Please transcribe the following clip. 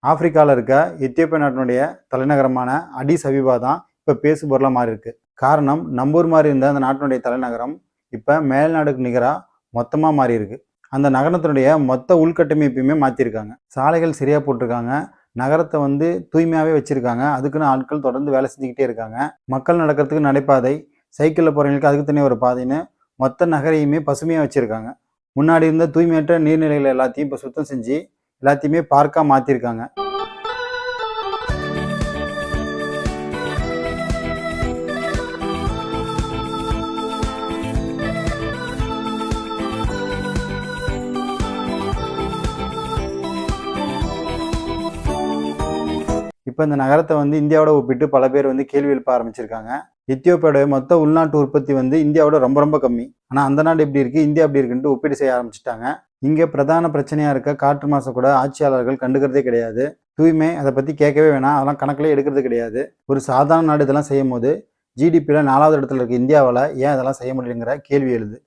ஆப்பிரிக்காவில் இருக்க எத்தியோப்பியா நாட்டினுடைய தலைநகரமான அடிஸ் அபிபா தான் இப்போ பேசு பொருளாக மாறி இருக்கு. காரணம், நம்பூர் மாதிரி இருந்த அந்த நாட்டினுடைய தலைநகரம் இப்போ மேல்நாடுக்கு நிகராக மொத்தமாக மாறி இருக்கு. அந்த நகரத்தினுடைய மொத்த உள்கட்டமைப்பையுமே மாற்றிருக்காங்க. சாலைகள் சரியாக போட்டிருக்காங்க. நகரத்தை தூய்மையாகவே வச்சுருக்காங்க. அதுக்குன்னு ஆட்கள் தொடர்ந்து வேலை செஞ்சுக்கிட்டே இருக்காங்க. மக்கள் நடக்கிறதுக்கு நடைபாதை, சைக்கிளில் போகிறவங்களுக்கு அதுக்கு தனியாக ஒரு பாதைன்னு மொத்த நகரையுமே பசுமையாக வச்சுருக்காங்க. முன்னாடி இருந்த தூய்மையற்ற நீர்நிலைகள் எல்லாத்தையும் இப்போ சுத்தம் செஞ்சு எல்லாத்தையுமே பார்க்காக மாற்றிருக்காங்க. இப்போ இந்த நகரத்தை இந்தியாவோட ஒப்பிட்டு பல பேர் கேள்வி எழுப்ப ஆரம்பிச்சிருக்காங்க. எத்தியோப்பியாவோட மொத்த உள்நாட்டு உற்பத்தி இந்தியாவோட ரொம்ப ரொம்ப கம்மி. ஆனால் அந்த நாடு எப்படி இருக்குது, இந்தியா எப்படி இருக்குன்ட்டு ஒப்பீடு செய்ய ஆரம்பிச்சிட்டாங்க. இங்கே பிரதான பிரச்சனையாக இருக்க காற்று மாசை கூட ஆட்சியாளர்கள் கண்டுக்கிறதே கிடையாது. தூய்மை அதை பற்றி கேட்கவே வேணாம், அதெல்லாம் கணக்கிலே எடுக்கிறது கிடையாது. ஒரு சாதாரண நாடு இதெல்லாம் செய்யும் போது ஜிடிபியில் 4வது இடத்துல இருக்க இந்தியாவில் ஏன் இதெல்லாம் செய்ய முடியலைங்கிற கேள்வி எழுது.